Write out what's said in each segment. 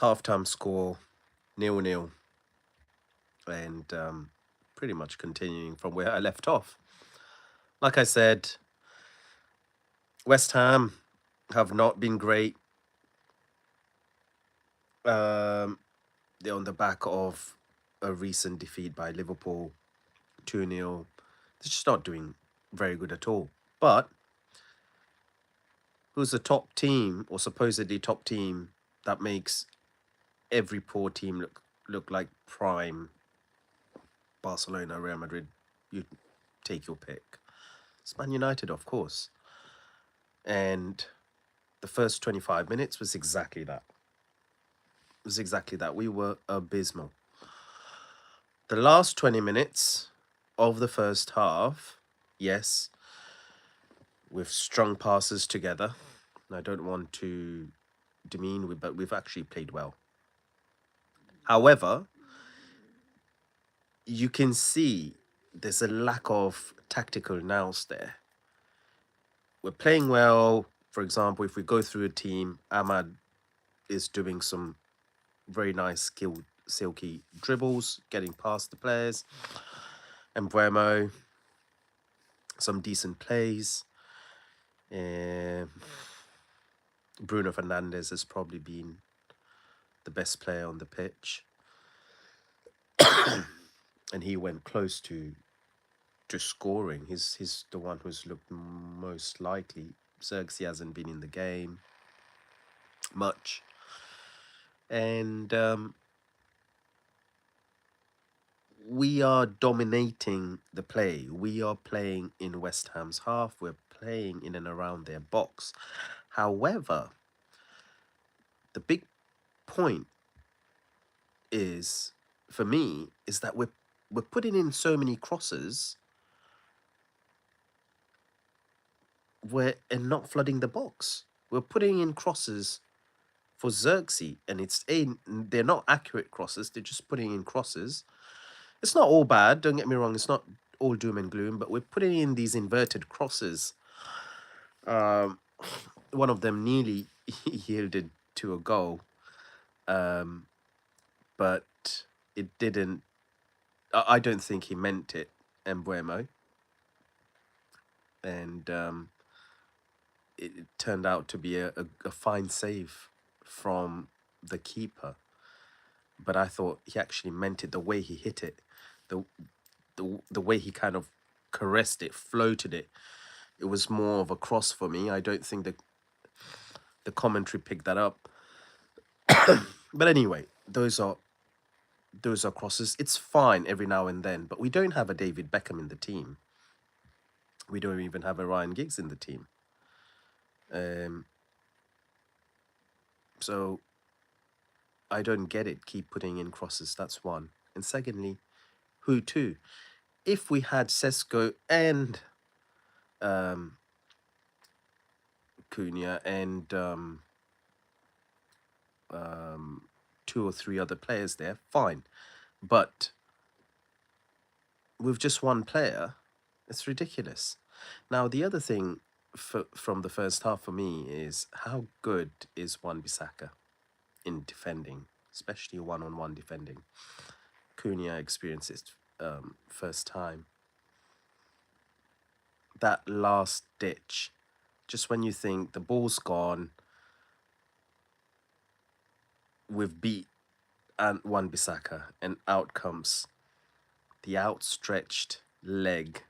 Halftime score 0-0, and pretty much continuing from where I left off. Like I said, West Ham have not been great. They're on the back of a recent defeat by Liverpool, 2-0. They're just not doing very good at all. But who's the top team, or supposedly top team, that makes every poor team look like prime Barcelona, Real Madrid? You take your pick. It's Man United, of course. And the first 25 minutes was exactly that. It was exactly that. We were abysmal. The last 20 minutes of the first half, yes, we've strung passes together. I don't want to demean, but we've actually played well. However, you can see there's a lack of tactical nous there. We're playing well. For example, if we go through a team, Ahmad is doing some very nice, skilled, silky dribbles, getting past the players. And Bremo, some decent plays. Bruno Fernandes has probably been the best player on the pitch. And he went close to scoring. He's the one who's looked most likely. Xerxes hasn't been in the game much. And we are dominating the play. We are playing in West Ham's half. We're playing in and around their box. However, the big point is, for me, is that we're putting in so many crosses and not flooding the box. We're putting in crosses for Xerxes, and they're not accurate crosses. They're just putting in crosses. It's not all bad. Don't get me wrong. It's not all doom and gloom, but we're putting in these inverted crosses. One of them nearly yielded to a goal, but it didn't. I don't think he meant it, Embuemo. And it turned out to be a fine save from the keeper. But I thought he actually meant it. The way he hit it, the way he kind of caressed it, floated it, it was more of a cross for me. I don't think the commentary picked that up. But anyway, those are crosses. It's fine every now and then, but we don't have a David Beckham in the team. We don't even have a Ryan Giggs in the team. So I don't get it. Keep putting in crosses. That's one. And secondly, who to? If we had Sesko and Cunha and two or three other players there, fine. But with just one player, it's ridiculous. Now, the other thing from the first half for me is, how good is Wan-Bissaka in defending, especially one-on-one defending? Cunha experienced it first time. That last ditch, just when you think the ball's gone, we've beat Wan-Bissaka, and out comes the outstretched leg,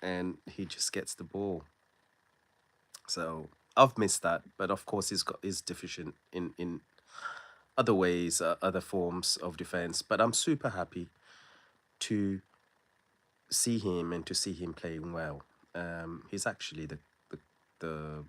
and he just gets the ball. So I've missed that, but of course he's deficient in other ways, other forms of defense. But I'm super happy to see him and to see him playing well. He's actually the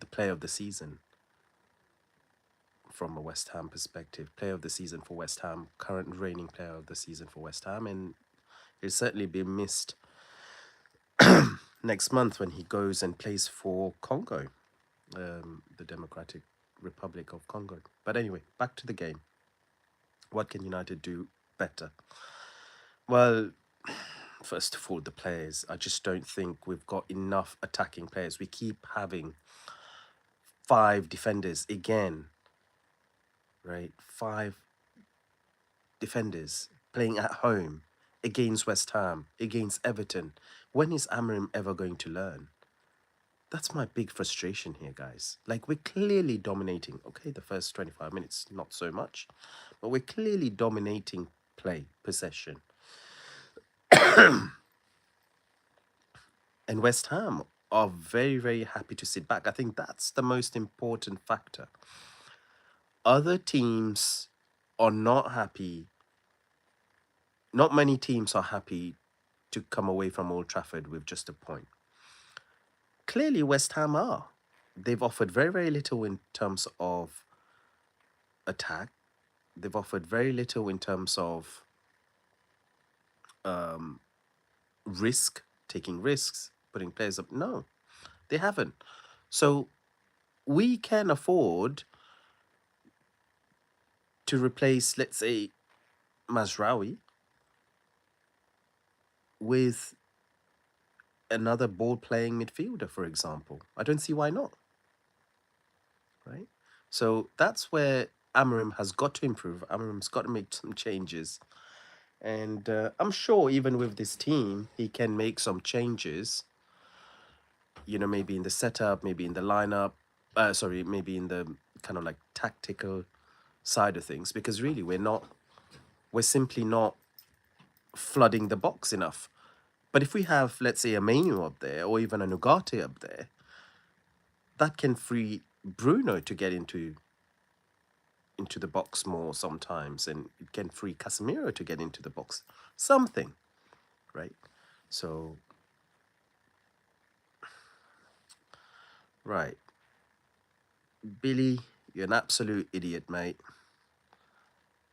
player of the season from a West Ham perspective. Player of the season for West Ham, current reigning player of the season for West Ham, and he'll certainly be missed next month when he goes and plays for Congo, the Democratic Republic of Congo. But anyway, back to the game. What can United do better? Well, first of all, the players. I just don't think we've got enough attacking players. We keep having 5 defenders again. right? 5 defenders playing at home against West Ham, against Everton. When is Amorim ever going to learn? That's my big frustration here, guys. Like, we're clearly dominating. Okay, the first 25 minutes, not so much, but we're clearly dominating play, possession. And West Ham are very, very happy to sit back. I think that's the most important factor. Other teams are not happy. Not many teams are happy to come away from Old Trafford with just a point. Clearly, West Ham are. They've offered very, very little in terms of attack. They've offered very little in terms of risk, taking risks, putting players up. No, they haven't. So we can afford to replace, let's say, Mazraoui with another ball-playing midfielder, for example. I don't see why not, right? So that's where Amorim has got to improve. Amorim's got to make some changes. And I'm sure even with this team, he can make some changes, you know, maybe in the setup, maybe in the lineup, sorry, maybe in the kind of like tactical side of things, because really we're simply not flooding the box enough. But if we have, let's say, a Menu up there or even a Nugate up there, that can free Bruno to get into the box more sometimes, and it can free Casemiro to get into the box. Something, right? So, right. Billy, you're an absolute idiot, mate.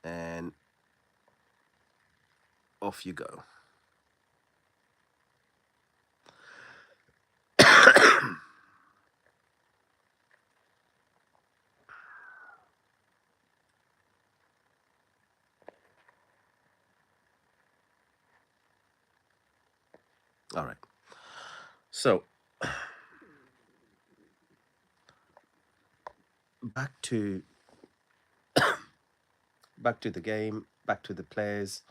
And off you go. All right. So, back to the game, back to the players.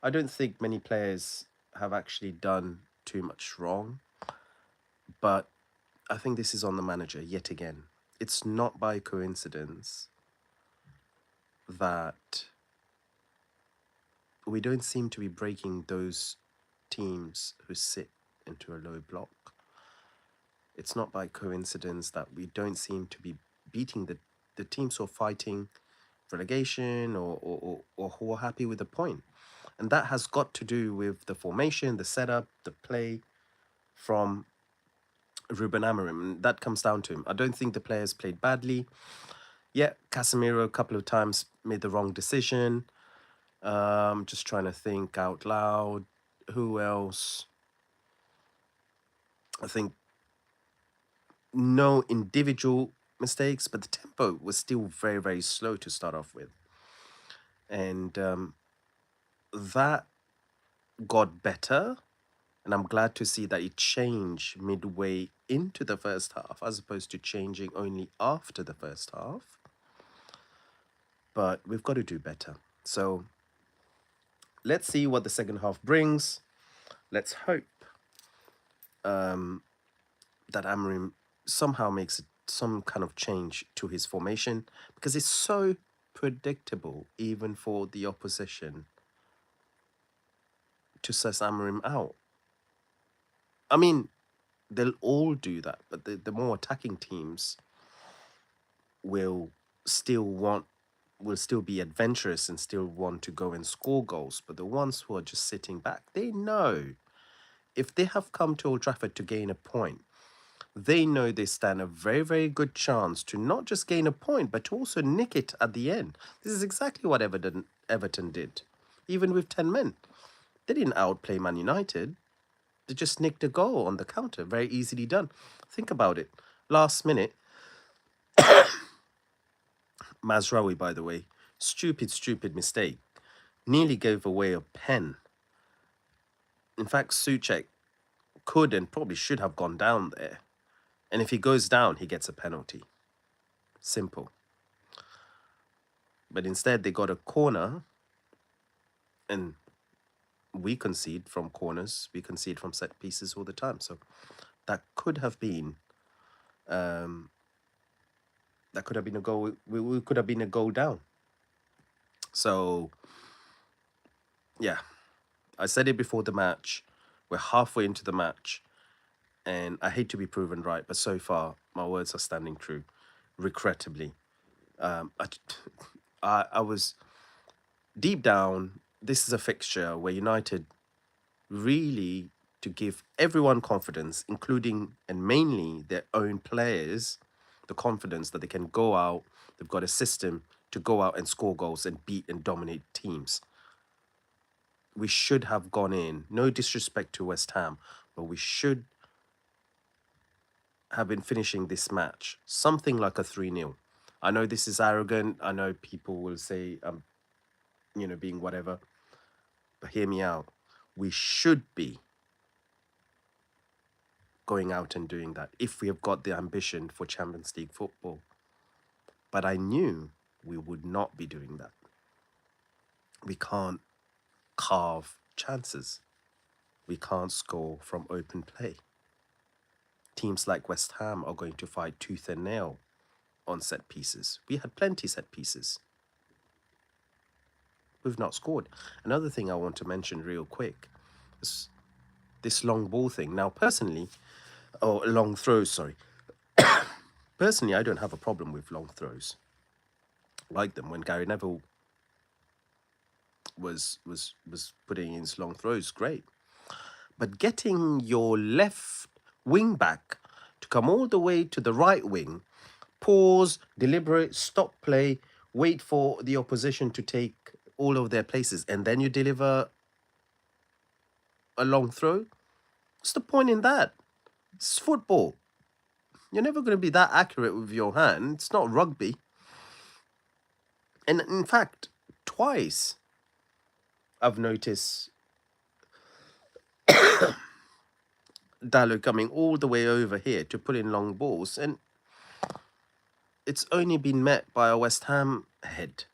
I don't think many players have actually done too much wrong, but I think this is on the manager yet again. It's not by coincidence that we don't seem to be breaking those teams who sit into a low block. It's not by coincidence that we don't seem to be beating the teams who are fighting relegation or who are happy with the point. And that has got to do with the formation, the setup, the play from Ruben Amorim. And that comes down to him. I don't think the players played badly. Yeah, Casemiro a couple of times made the wrong decision. Just trying to think out loud. Who else? I think no individual mistakes, but the tempo was still very, very slow to start off with. And that got better. And I'm glad to see that it changed midway into the first half as opposed to changing only after the first half. But we've got to do better. So let's see what the second half brings. Let's hope that Amorim somehow makes some kind of change to his formation, because it's so predictable even for the opposition to suss Amorim out. I mean, they'll all do that, but the more attacking teams will still be adventurous and still want to go and score goals. But the ones who are just sitting back, they know if they have come to Old Trafford to gain a point, they know they stand a very, very good chance to not just gain a point, but to also nick it at the end. This is exactly what Everton did, even with 10 men. They didn't outplay Man United. They just nicked a goal on the counter. Very easily done. Think about it. Last minute, Mazraoui, by the way, stupid mistake. Nearly gave away a pen. In fact, Souček could and probably should have gone down there. And if he goes down, he gets a penalty. Simple. But instead, they got a corner, and we concede from corners. We concede from set pieces all the time. So that could have been um, a goal. We could have been a goal down. So yeah, I said it before the match. We're halfway into the match, and I hate to be proven right, but so far my words are standing true, regrettably. Um, I, I was deep down. This is a fixture where United really to give everyone confidence, including and mainly their own players, the confidence that they can go out. They've got a system to go out and score goals and beat and dominate teams. We should have gone in. No disrespect to West Ham, but we should have been finishing this match something like a 3-0. I know this is arrogant. I know people will say being whatever. But hear me out. We should be going out and doing that if we have got the ambition for Champions League football. But I knew we would not be doing that. We can't carve chances. We can't score from open play. Teams like West Ham are going to fight tooth and nail on set pieces. We had plenty set pieces. We've not scored. Another thing I want to mention real quick is this long ball thing. Now, personally, or long throws, sorry. Personally, I don't have a problem with long throws. Like them when Gary Neville was putting in his long throws, great. But getting your left wing back to come all the way to the right wing, pause, deliberate, stop play, wait for the opposition to take all of their places, and then you deliver a long throw. What's the point in that? It's football. You're never going to be that accurate with your hand. It's not rugby. And in fact, twice I've noticed Dalot coming all the way over here to put in long balls, and it's only been met by a West Ham head.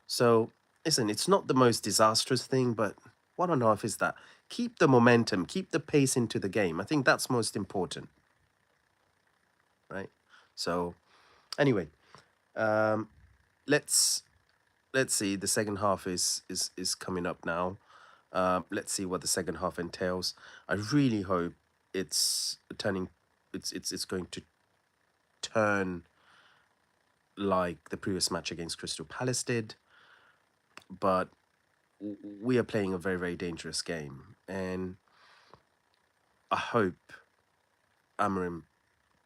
So, listen, it's not the most disastrous thing, but what on earth is that? Keep the momentum, keep the pace into the game. I think that's most important, right? So, anyway, let's see. The second half is coming up now. Let's see what the second half entails. I really hope it's turning. It's going to turn like the previous match against Crystal Palace did, but we are playing a very, very dangerous game, and I hope Amorim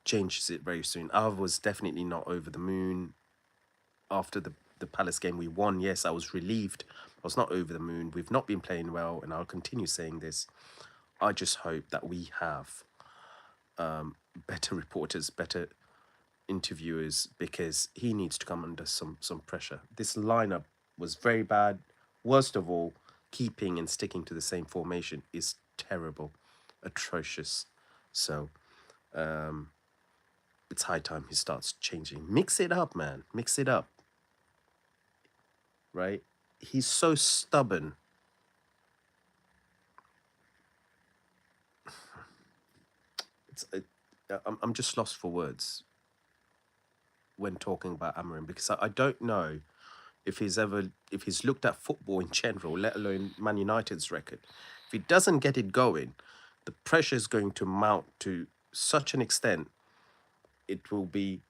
changes it very soon. I was definitely not over the moon after the Palace game. We won, yes, I was relieved. I was not over the moon. We've not been playing well, and I'll continue saying this. I just hope that we have better reporters, better interviewers, because he needs to come under some pressure. This lineup was very bad. Worst of all, keeping and sticking to the same formation is terrible, atrocious. So it's high time he starts changing. Mix it up, man. Mix it up. Right? He's so stubborn. I'm just lost for words when talking about Amorim, because I don't know if he's looked at football in general, let alone Man United's record. If he doesn't get it going, the pressure is going to mount to such an extent, it will be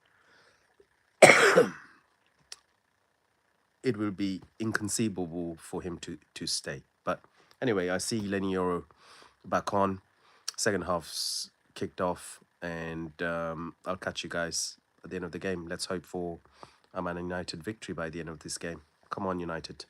inconceivable for him to stay. But anyway, I see Lenny Yoro back on. Second half's kicked off, and I'll catch you guys at the end of the game. Let's hope for a Man United victory by the end of this game. Come on, United.